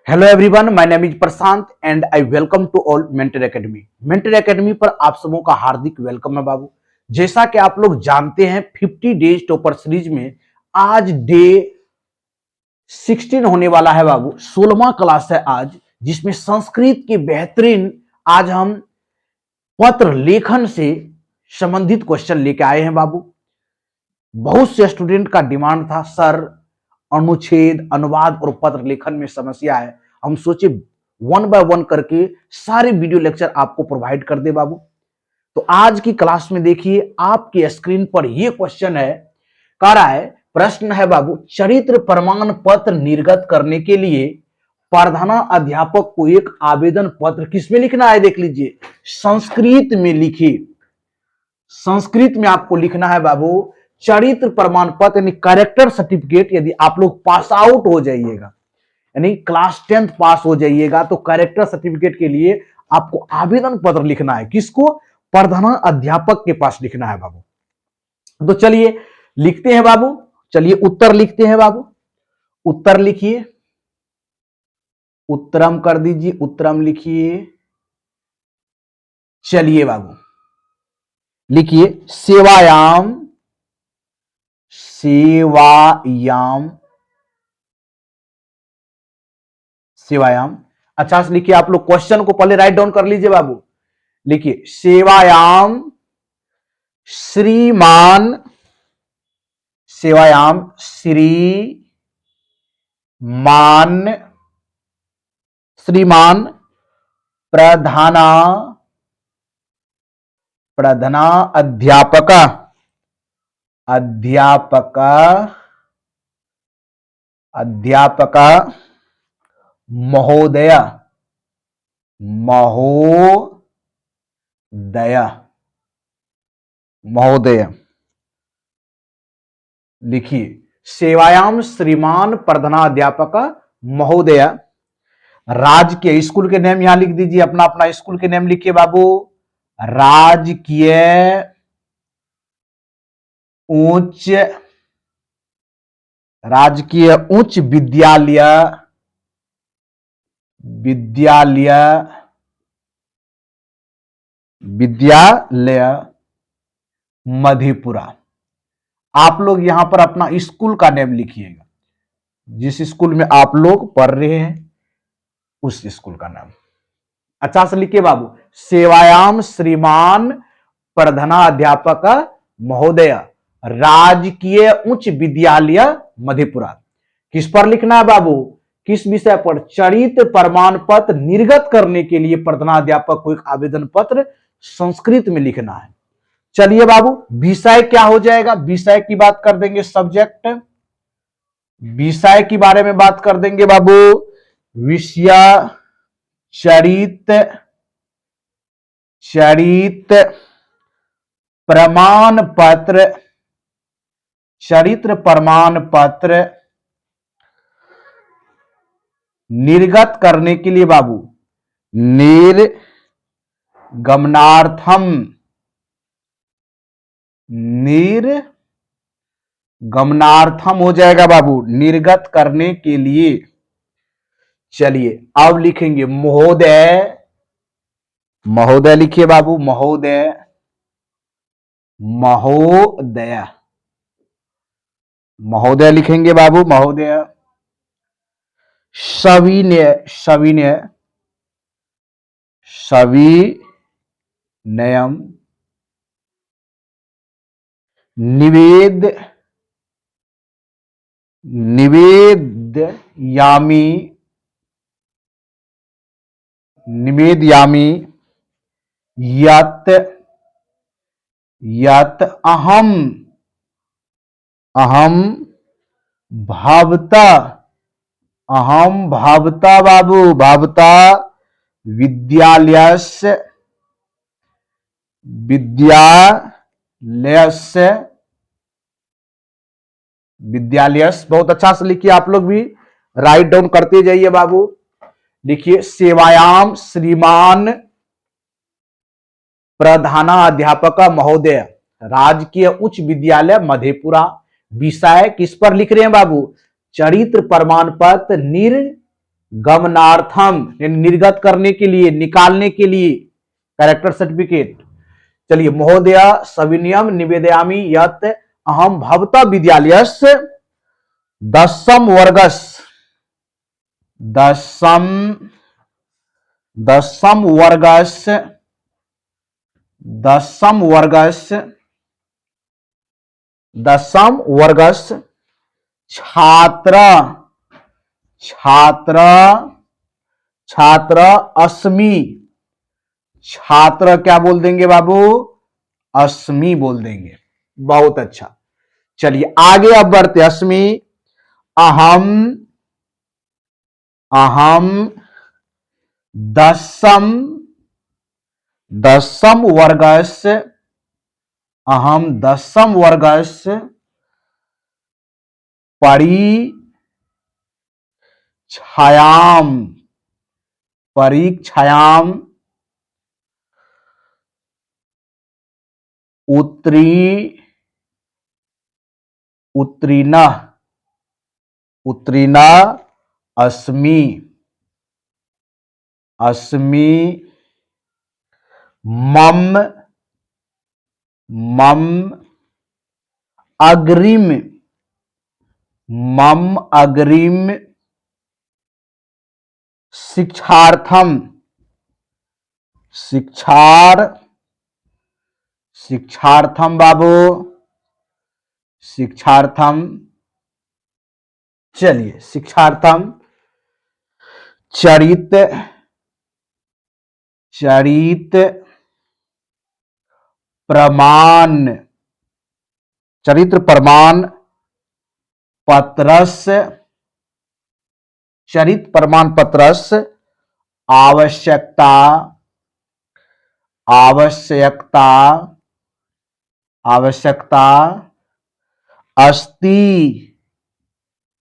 Hello everyone, my name is Prashant and I welcome to all mentor academy. Mentor academy पर आप सबों का हार्दिक welcome है बाबू। जैसा कि आप लोग जानते हैं 50 डेज टॉपर सीरीज में आज डे 16 होने वाला है बाबू। 16वां क्लास है आज, जिसमें संस्कृत की बेहतरीन आज हम पत्र लेखन से संबंधित क्वेश्चन लेके आए हैं बाबू। बहुत से स्टूडेंट का डिमांड था, सर अनुच्छेद, अनुवाद और पत्र लेखन में समस्या है। हम सोचे वन बाय वन करके सारे वीडियो लेक्चर आपको प्रोवाइड कर दे बाबू। तो आज की क्लास में देखिए, आपकी स्क्रीन पर यह क्वेश्चन है, कह रहा है, प्रश्न है बाबू, चरित्र प्रमाण पत्र निर्गत करने के लिए प्रधानाध्यापक को एक आवेदन पत्र किसमें लिखना है? देख लीजिए, संस्कृत में लिखिए। संस्कृत में आपको लिखना है बाबू चरित्र प्रमाण पत्र यानी कैरेक्टर सर्टिफिकेट। यदि आप लोग पास आउट हो जाइएगा, यानी क्लास 10th पास हो जाइएगा, तो कैरेक्टर सर्टिफिकेट के लिए आपको आवेदन पत्र लिखना है। किसको? प्रधानाध्यापक के पास लिखना है बाबू। तो चलिए लिखते हैं बाबू। चलिए उत्तर लिखते हैं बाबू। उत्तर लिखिए, उत्तरम कर दीजिए, उत्तरम लिखिए। चलिए बाबू लिखिए, सेवायाम, सेवायाम, सेवायाम। अच्छा से लिखिए, आप लोग क्वेश्चन को पहले राइट डाउन कर लीजिए बाबू। लिखिए, सेवायाम श्रीमान, सेवायाम श्रीमान, श्रीमान प्रधाना, प्रधाना अध्यापक, अध्यापक, अध्यापक महोदय, महोदय, महोदय। लिखिए, सेवायाम श्रीमान प्रधानाध्यापक महोदय। राजकीय स्कूल के नेम यहां लिख दीजिए, अपना अपना स्कूल के नेम लिखिए बाबू। राजकीय उच्च, राजकीय उच्च विद्यालय, विद्यालय, विद्यालय मधेपुरा। आप लोग यहां पर अपना स्कूल का नेम लिखिएगा, जिस स्कूल में आप लोग पढ़ रहे हैं उस स्कूल का नाम अच्छा से लिखिए बाबू। सेवायाम श्रीमान प्रधानाध्यापक महोदय, राजकीय उच्च विद्यालय मधेपुरा। किस पर लिखना है बाबू? किस विषय पर? चरित्र प्रमाण पत्र निर्गत करने के लिए प्रधानाध्यापक को एक आवेदन पत्र संस्कृत में लिखना है। चलिए बाबू, विषय क्या हो जाएगा? विषय की बात कर देंगे, सब्जेक्ट। विषय के बारे में बात कर देंगे बाबू। विषय चरित्र, चरित्र प्रमाण पत्र, चरित्र प्रमाण पत्र निर्गत करने के लिए बाबू निर्गमनार्थम, निर्गमनार्थम हो जाएगा बाबू, निर्गत करने के लिए। चलिए अब लिखेंगे महोदय, महोदय लिखिए बाबू, महोदय, महोदय, महोदय लिखेंगे बाबू, महोदय। सविनय, सविनय, सविनयम, निवेद, निवेदयामी, निवेदयामी, यत, यत अहम, अहम भावता, अहम भावता बाबू, भावता विद्यालयस्य, विद्यालयस्य, विद्यालयस्य। बहुत अच्छा से लिखिए, आप लोग भी राइट डाउन करते जाइए बाबू। लिखिए, सेवायाम श्रीमान प्रधानाध्यापक महोदय, राजकीय उच्च विद्यालय मधेपुरा। विषय किस पर लिख रहे हैं बाबू? चरित्र प्रमाण पत्र गमनार्थम यानी निर्गत करने के लिए, निकालने के लिए, कैरेक्टर सर्टिफिकेट। चलिए, महोदय सविनयम निवेदयामि यत् अहम भवता विद्यालयस्य दशम वर्गस्य दशम दशम वर्गस्य दशम वर्गस्य दशम वर्गस्य छात्र छात्र छात्र अस्मि। छात्र क्या बोल देंगे बाबू? अस्मि बोल देंगे। बहुत अच्छा। चलिए आगे अब बढ़ते। अस्मि अहम अहम दशम दशम वर्गस्य अहम दशम वर्गस्य परीक्षायाम परीक्षायाम उत्तीर्ण अस्मि अस्मि मम अग्रिम शिक्षार्थम शिक्षार्थम बाबू शिक्षार्थम। चलिए शिक्षार्थम चरित प्रमाण पत्रस्य आवश्यकता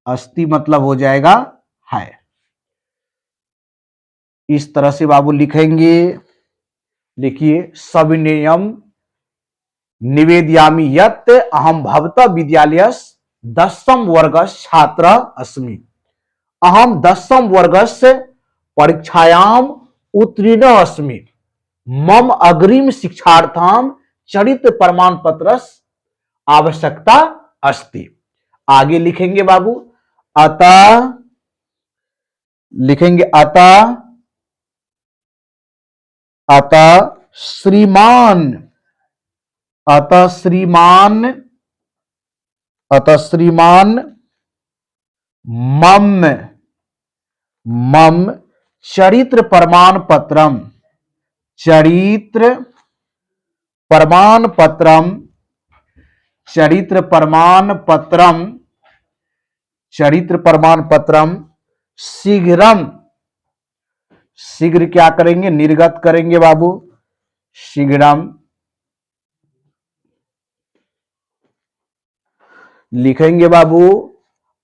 अस्ति मतलब हो जाएगा है। इस तरह से बाबू लिखेंगे। लिखिए, सविनयम निवेदयामि यत् अहम भवता विद्यालयस्य दशम वर्गस्य छात्र अस्मि। अहम दशम वर्गस्य परीक्षायाम उत्तीर्ण अस्मि। मम अग्रिम शिक्षार्थम चरित्र प्रमाण पत्रस्य आवश्यकता अस्ति। आगे लिखेंगे बाबू, अतः लिखेंगे अतः श्रीमान मम चरित्र प्रमाण पत्रम शीघ्र क्या करेंगे? निर्गत करेंगे बाबू। शीघ्रम लिखेंगे बाबू,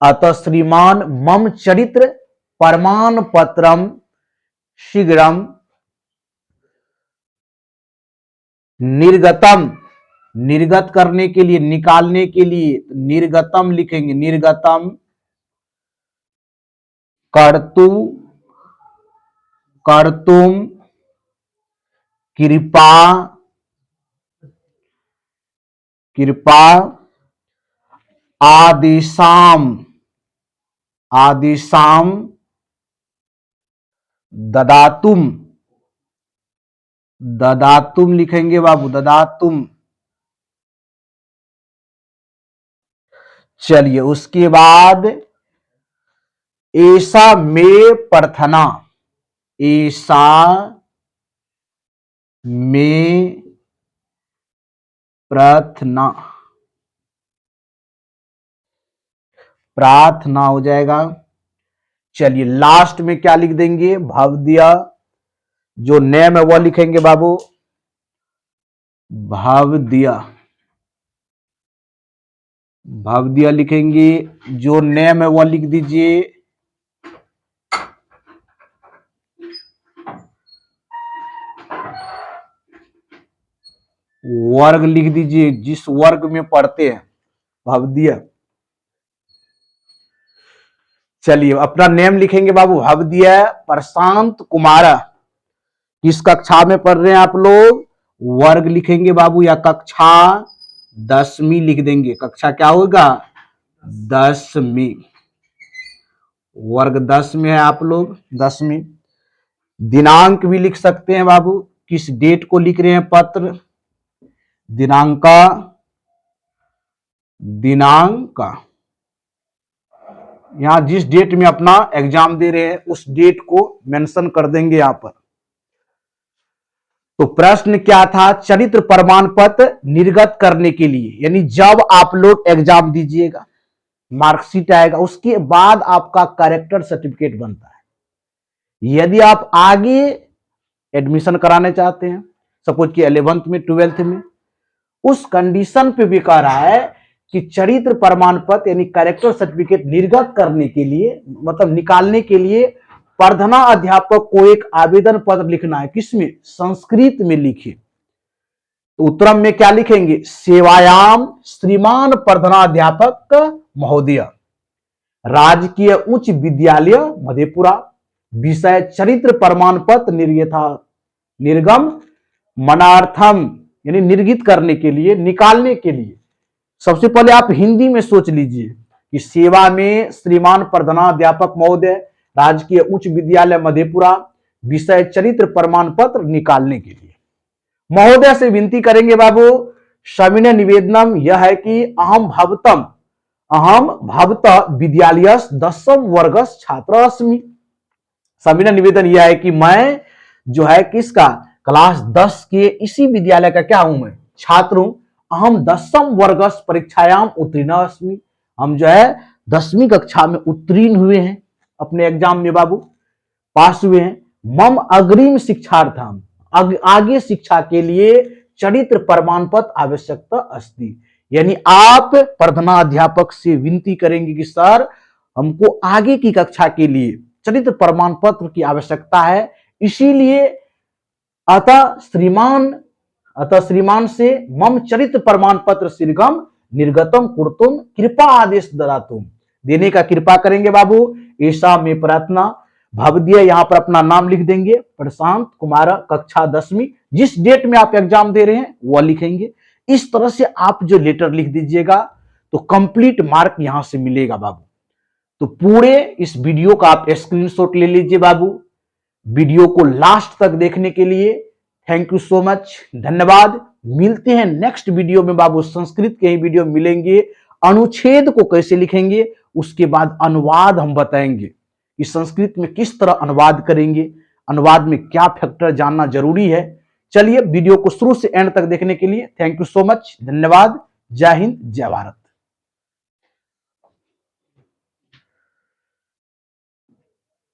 अतः श्रीमान मम चरित्र प्रमाण पत्रम शीघ्रम निर्गत करने के लिए, निकालने के लिए निर्गतम लिखेंगे। निर्गतम कर्तुम कृपा आदिशाम ददातुम लिखेंगे बाबू। ददातुम। चलिए उसके बाद ऐसा में प्रार्थना प्रार्थना हो जाएगा। चलिए लास्ट में क्या लिख देंगे? भवदीय। जो नेम है वह लिखेंगे बाबू, भवदीय लिखेंगे। जो नेम है वह लिख दीजिए वर्ग लिख दीजिए, जिस वर्ग में पढ़ते हैं भवदीय। चलिए अपना नेम लिखेंगे बाबू, भवदीय प्रशांत कुमार। किस कक्षा में पढ़ रहे हैं आप लोग? वर्ग लिखेंगे बाबू या कक्षा 10वीं लिख देंगे। कक्षा क्या होगा? 10वीं। वर्ग 10 में है आप लोग, 10वीं। दिनांक भी लिख सकते हैं बाबू, किस डेट को लिख रहे हैं पत्र? दिनांक, दिनांक यहां जिस डेट में अपना एग्जाम दे रहे हैं उस डेट को मेंशन कर देंगे यहां पर। तो प्रश्न क्या था? चरित्र प्रमाण पत्र निर्गत करने के लिए, यानी जब आप लोग एग्जाम दीजिएगा, मार्कशीट आएगा, उसके बाद आपका कैरेक्टर सर्टिफिकेट बनता है। यदि आप आगे एडमिशन कराने चाहते हैं, सपोज कि 11th में, 12th में, उस कंडीशन पे भी कह रहा है कि चरित्र प्रमाण पत्र यानी कैरेक्टर सर्टिफिकेट निर्गत करने के लिए, मतलब निकालने के लिए प्रधान अध्यापक को एक आवेदन पत्र लिखना है। किसमें? संस्कृत में लिखे। तो उत्तरम में क्या लिखेंगे? सेवायाम श्रीमान प्रधानाध्यापक महोदय, राजकीय उच्च विद्यालय मधेपुरा, विषय चरित्र प्रमाण पत्र निर्गम मनार्थम, यानी निर्गित करने के लिए, निकालने के लिए। सबसे पहले आप हिंदी में सोच लीजिए कि सेवा में श्रीमान प्रधानाध्यापक महोदय, राजकीय उच्च विद्यालय मधेपुरा, विषय चरित्र प्रमाण पत्र निकालने के लिए। महोदय से विनती करेंगे बाबू, सविनय निवेदनम यह है कि अहम भवत विद्यालय 10वीं वर्ग छात्र अस्मि। सविनय निवेदन यह है कि मैं जो है किसका, क्लास 10 के इसी विद्यालय का क्या हूं, मैं छात्र हूं। अहम 10वीं वर्ग परीक्षायाम उत्तीर्ण अस्मि, हम जो है 10वीं कक्षा में उत्तीर्ण हुए हैं, अपने एग्जाम में बाबू पास हुए हैं। मम अग्रिम शिक्षार्थम, आगे शिक्षा के लिए चरित्र प्रमाण पत्र आवश्यकता अस्ति, यानी आप प्रधानाध्यापक से विनती करेंगे कि सर हमको आगे की कक्षा के लिए चरित्र प्रमाण पत्र की आवश्यकता है, इसीलिए अतः श्रीमान से मम चरित्र प्रमाण पत्र शीर्षम निर्गतम कुर्तुम कृपा आदेश ददातुम, देने का कृपा करेंगे बाबू, ऐसा में प्रार्थना। भवदीय यहां पर अपना नाम लिख देंगे, प्रशांत कुमार, कक्षा 10वीं, जिस डेट में आप एग्जाम दे रहे हैं वह लिखेंगे। इस तरह से आप जो लेटर लिख दीजिएगा तो कंप्लीट मार्क यहां से मिलेगा बाबू। तो पूरे इस वीडियो का आप स्क्रीनशॉट ले लीजिए बाबू। वीडियो को लास्ट तक देखने के लिए थैंक यू सो मच, धन्यवाद। मिलते हैं नेक्स्ट वीडियो में बाबू, संस्कृत के ही वीडियो मिलेंगे। अनुच्छेद को कैसे लिखेंगे, उसके बाद अनुवाद हम बताएंगे कि संस्कृत में किस तरह अनुवाद करेंगे, अनुवाद में क्या फैक्टर जानना जरूरी है। चलिए वीडियो को शुरू से एंड तक देखने के लिए थैंक यू सो मच, धन्यवाद। जय हिंद, जय भारत।